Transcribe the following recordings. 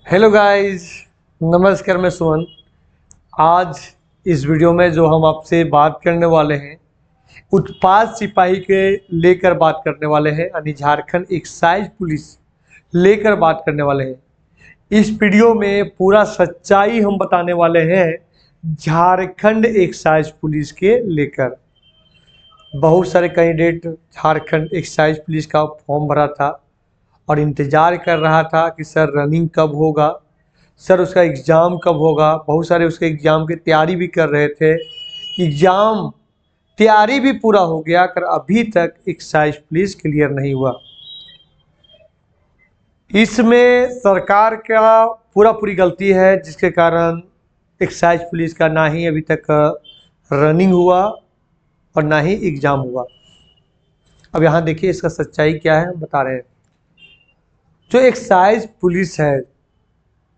Hello guys, नमस्कार। मैं सुमन। आज इस वीडियो में जो हम आपसे बात करने वाले हैं, उत्पाद सिपाही के लेकर बात करने वाले हैं, यानी झारखंड एक्साइज पुलिस लेकर बात करने वाले हैं। इस वीडियो में पूरा सच्चाई हम बताने वाले हैं झारखंड एक्साइज पुलिस के लेकर। बहुत सारे कैंडिडेट झारखंड एक्साइज पुलिस का फॉर्म भरा था और इंतज़ार कर रहा था कि सर रनिंग कब होगा, सर उसका एग्ज़ाम कब होगा। बहुत सारे उसके एग्ज़ाम की तैयारी भी कर रहे थे। एग्ज़ाम तैयारी भी पूरा हो गया कर अभी तक एक्साइज पुलिस क्लियर नहीं हुआ। इसमें सरकार का पूरी गलती है, जिसके कारण एक्साइज पुलिस का ना ही अभी तक रनिंग हुआ और ना ही एग्ज़ाम हुआ। अब यहाँ देखिए इसका सच्चाई क्या है, हम बता रहे हैं। जो एक्साइज पुलिस है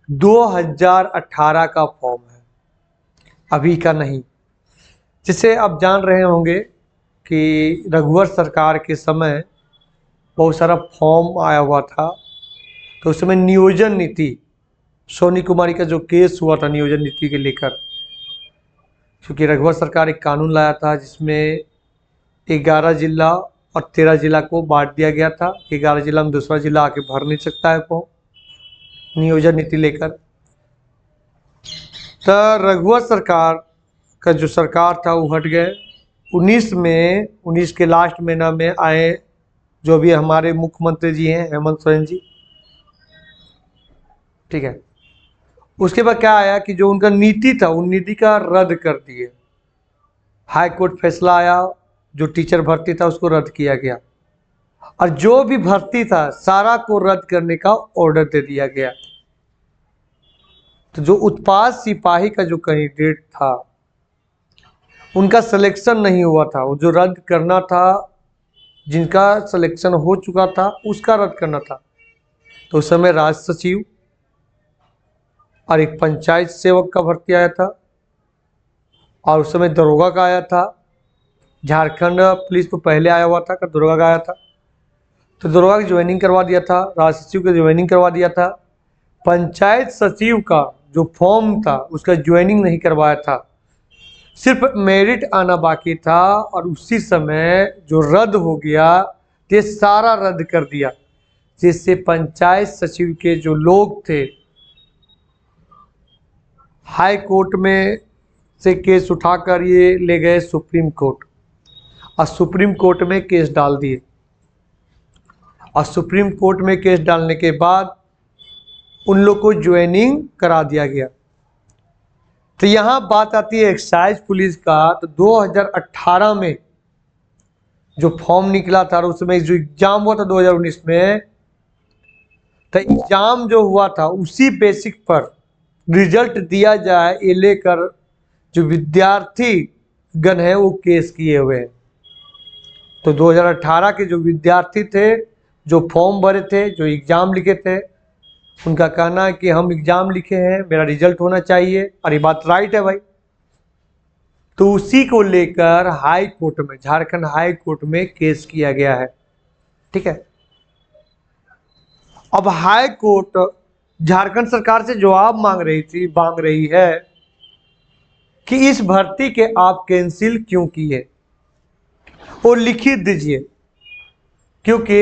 2018 का फॉर्म है, अभी का नहीं। जिसे आप जान रहे होंगे कि रघुवर सरकार के समय बहुत सारा फॉर्म आया हुआ था, तो उस समय नियोजन नीति, सोनी कुमारी का जो केस हुआ था नियोजन नीति के लेकर, क्योंकि रघुवर सरकार एक कानून लाया था जिसमें 11 जिला और 13 जिला को बांट दिया गया था। 11 जिला में दूसरा जिला आके भर नहीं सकता है फॉर्म, नियोजन नीति लेकर। तो रघुवर सरकार का जो सरकार था वो हट गए। 19 के लास्ट महीना में आए जो भी हमारे मुख्यमंत्री जी हैं, हेमंत सोरेन जी, ठीक है। उसके बाद क्या आया कि जो उनका नीति था उन नीति का रद्द कर दिए। हाई कोर्ट फैसला आया, जो टीचर भर्ती था उसको रद्द किया गया और जो भी भर्ती था सारा को रद्द करने का ऑर्डर दे दिया गया। तो जो उत्पाद सिपाही का जो कैंडिडेट था उनका सिलेक्शन नहीं हुआ था, वो जो रद्द करना था, जिनका सिलेक्शन हो चुका था उसका रद्द करना था। तो उस समय राज सचिव और एक पंचायत सेवक का भर्ती आया था और उस समय दरोगा का आया था। झारखंड पुलिस तो पहले आया हुआ था, दरोगा का आया था। तो दरोगा की ज्वाइनिंग करवा दिया था, राज सचिव की ज्वाइनिंग करवा दिया था। पंचायत सचिव का जो फॉर्म था उसका ज्वाइनिंग नहीं करवाया था, सिर्फ मेरिट आना बाकी था और उसी समय जो रद्द हो गया ये सारा रद्द कर दिया, जिससे पंचायत सचिव के जो लोग थे हाई कोर्ट में से केस उठाकर ये ले गए सुप्रीम कोर्ट और सुप्रीम कोर्ट में केस डाल दिए। और सुप्रीम कोर्ट में केस डालने के बाद उन लोग को ज्वाइनिंग करा दिया गया। तो यहाँ बात आती है एक्साइज पुलिस का। तो 2018 में जो फॉर्म निकला था और उसमें जो एग्जाम हुआ था 2019 में, तो एग्जाम जो हुआ था उसी बेसिक पर रिजल्ट दिया जाए ये लेकर जो विद्यार्थी गण है वो केस किए हुए हैं। तो 2018 के जो विद्यार्थी थे, जो फॉर्म भरे थे, जो एग्ज़ाम लिखे थे, उनका कहना है कि हम एग्ज़ाम लिखे हैं, मेरा रिजल्ट होना चाहिए। और ये बात राइट है भाई। तो उसी को लेकर हाई कोर्ट में, झारखंड हाई कोर्ट में केस किया गया है, ठीक है। अब हाई कोर्ट झारखंड सरकार से जवाब मांग रही है कि इस भर्ती के आप कैंसिल क्यों किए और लिखित दीजिए। क्योंकि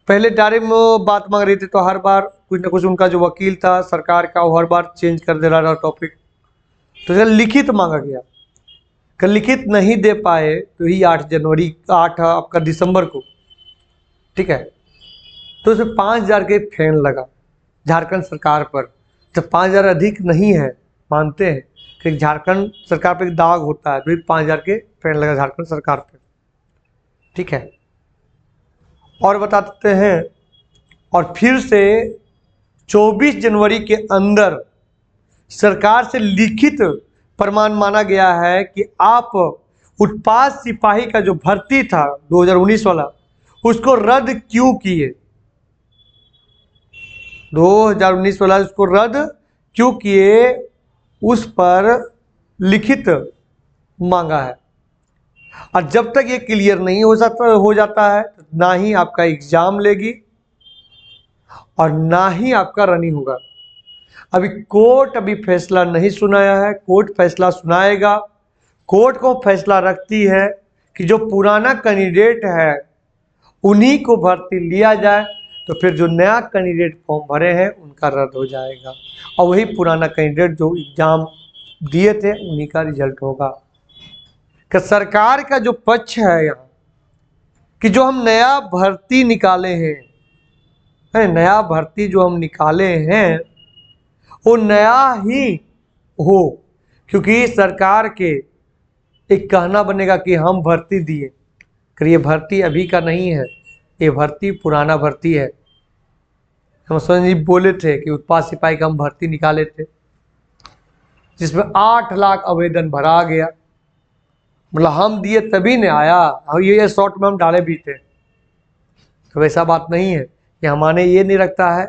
पहले डायरेक्ट बात मांग रही थी तो हर बार कुछ ना कुछ उनका जो वकील था सरकार का वो हर बार चेंज कर दे रहा था टॉपिक। तो जब लिखित मांगा गया, कल लिखित नहीं दे पाए तो ही 8 आपका दिसंबर को, ठीक है। तो उसमें 5,000 के फेन लगा झारखंड सरकार पर। जब 5,000 अधिक नहीं है, मानते हैं कि झारखंड सरकार पर एक दाग होता है, तो 5,000 के फेन लगा झारखंड सरकार पर, ठीक है। और बता देते हैं, और फिर से 24 जनवरी के अंदर सरकार से लिखित प्रमाण माना गया है कि आप उत्पाद सिपाही का जो भर्ती था 2019 वाला उसको रद्द क्यों किए। 2019 वाला उसको रद्द क्यों किए, उस पर लिखित मांगा है। और जब तक ये क्लियर नहीं हो जाता है ना ही आपका एग्जाम लेगी और ना ही आपका रनिंग होगा। अभी कोर्ट अभी फैसला नहीं सुनाया है, कोर्ट फैसला सुनाएगा। कोर्ट को फैसला रखती है कि जो पुराना कैंडिडेट है उन्हीं को भर्ती लिया जाए, तो फिर जो नया कैंडिडेट फॉर्म भरे हैं उनका रद्द हो जाएगा और वही पुराना कैंडिडेट जो एग्जाम दिए थे उन्हीं का रिजल्ट होगा। कि सरकार का जो पक्ष है यहाँ कि जो हम नया भर्ती निकाले हैं, नया भर्ती जो हम निकाले हैं वो नया ही हो, क्योंकि सरकार के एक कहना बनेगा कि हम भर्ती दिए, कि ये भर्ती अभी का नहीं है, ये भर्ती पुराना भर्ती है। हम सोनी जी बोले थे कि उत्पाद सिपाही का हम भर्ती निकाले थे जिसमें 8 लाख आवेदन भरा गया, मतलब हम दिए तभी नहीं आया, और ये शॉर्ट में हम डाले भी थे। तो वैसा बात नहीं है कि हमारे ये नहीं रखता है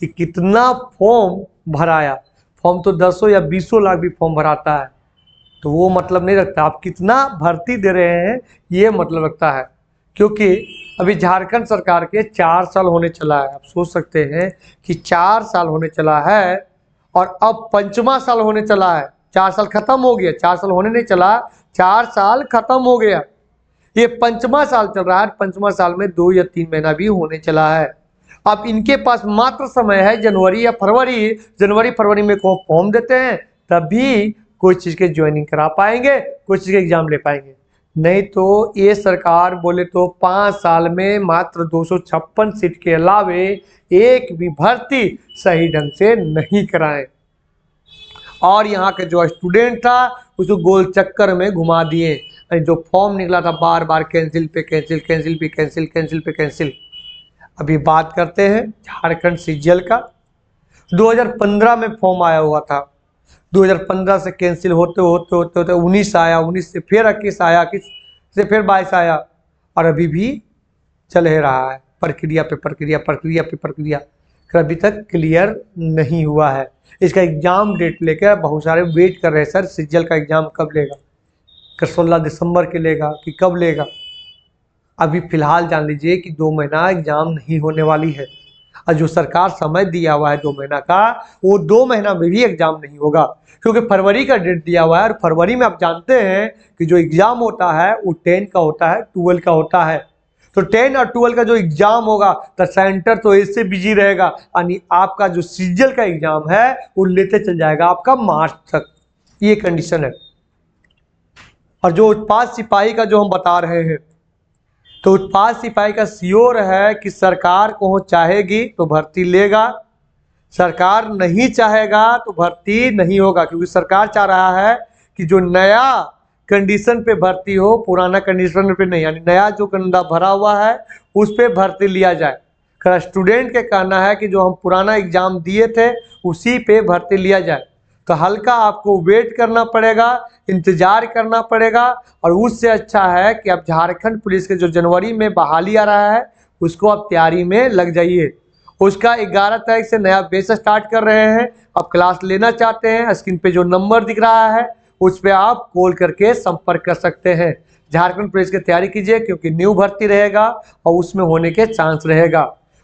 कि कितना फॉर्म भराया। फॉर्म तो 10 या 20 लाख भी फॉर्म भराता है, तो वो मतलब नहीं रखता। आप कितना भर्ती दे रहे हैं ये मतलब रखता है, क्योंकि अभी झारखंड सरकार के 4 साल होने चला है। आप सोच सकते हैं कि 4 साल होने चला है और अब 5वां साल होने चला है। 4 साल खत्म हो गया, 4 साल होने नहीं चला, 4 साल खत्म हो गया, ये 5वां साल चल रहा है। 5वां साल में 2 या 3 महीना भी होने चला है। अब इनके पास मात्र समय है जनवरी या फरवरी, जनवरी फरवरी में को फॉर्म देते हैं तभी कोई चीज़ के ज्वाइनिंग करा पाएंगे, कोई चीज़ के एग्जाम ले पाएंगे। नहीं तो ये सरकार बोले तो 5 साल में मात्र 256 सीट के अलावे एक भी भर्ती सही ढंग से नहीं कराए, और यहाँ के जो स्टूडेंट था उसको गोल चक्कर में घुमा दिए। जो फॉर्म निकला था बार बार कैंसिल पे कैंसिल, कैंसिल पे कैंसिल, कैंसिल पे कैंसिल। अभी बात करते हैं झारखंड सीजीएल का। 2015 में फॉर्म आया हुआ था, 2015 से कैंसिल होते होते होते होते 19 आया, 19 से फिर 21 आया, 21 से फिर 22 आया, और अभी भी चल ही रहा है। प्रक्रिया पे प्रक्रिया, प्रक्रिया पे प्रक्रिया, अभी तक क्लियर नहीं हुआ है। इसका एग्जाम डेट लेकर बहुत सारे वेट कर रहे हैं, सर सीजीएल का एग्जाम कब लेगा, 16 दिसंबर के लेगा कि कब लेगा। अभी फिलहाल जान लीजिए कि 2 महीना एग्जाम नहीं होने वाली है, और जो सरकार समय दिया हुआ है 2 महीना का, वो 2 महीना में भी एग्जाम नहीं होगा, क्योंकि फरवरी का डेट दिया हुआ है। और फरवरी में आप जानते हैं कि जो एग्जाम होता है वो 10 का होता है, 12 का होता है। तो 10 और 12 का जो एग्जाम होगा तो सेंटर तो इससे बिजी रहेगा, यानी आपका जो सीजीएल का एग्जाम है वो लेते चल जाएगा आपका मार्च तक, ये कंडीशन है। और जो उत्पाद सिपाही का जो हम बता रहे हैं, तो उत्पाद सिपाही का श्योर है कि सरकार को चाहेगी तो भर्ती लेगा, सरकार नहीं चाहेगा तो भर्ती नहीं होगा, क्योंकि सरकार चाह रहा है कि जो नया कंडीशन पे भर्ती हो, पुराना कंडीशन पे नहीं, यानी नया जो कंडा भरा हुआ है उस पे भर्ती लिया जाए। स्टूडेंट के कहना है कि जो हम पुराना एग्जाम दिए थे उसी पे भर्ती लिया जाए, तो हल्का आपको वेट करना पड़ेगा, इंतजार करना पड़ेगा। और उससे अच्छा है कि आप झारखंड पुलिस के जो जनवरी में बहाली आ रहा है उसको आप तैयारी में लग जाइए। उसका 11 तारीख से नया बेस स्टार्ट कर रहे हैं। आप क्लास लेना चाहते हैं, स्क्रीन पे जो नंबर दिख रहा है उस पर आप कॉल करके संपर्क कर सकते हैं। झारखंड पुलिस की तैयारी कीजिए, क्योंकि न्यू भर्ती रहेगा और उसमें होने के चांस रहेगा।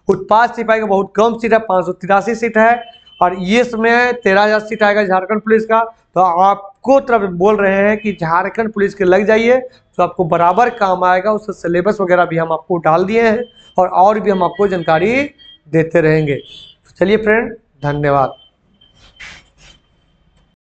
उत्पाद सिपाही का बहुत कम सीट है, 583 सीट है, और ये समय 13,000 सीट आएगा झारखंड पुलिस का। तो आपको तरफ बोल रहे हैं कि झारखंड पुलिस के लग जाइए, तो आपको बराबर काम आएगा। उसका सिलेबस वगैरह भी हम आपको डाल दिए हैं, और भी हम आपको जानकारी देते रहेंगे। तो चलिए फ्रेंड, धन्यवाद।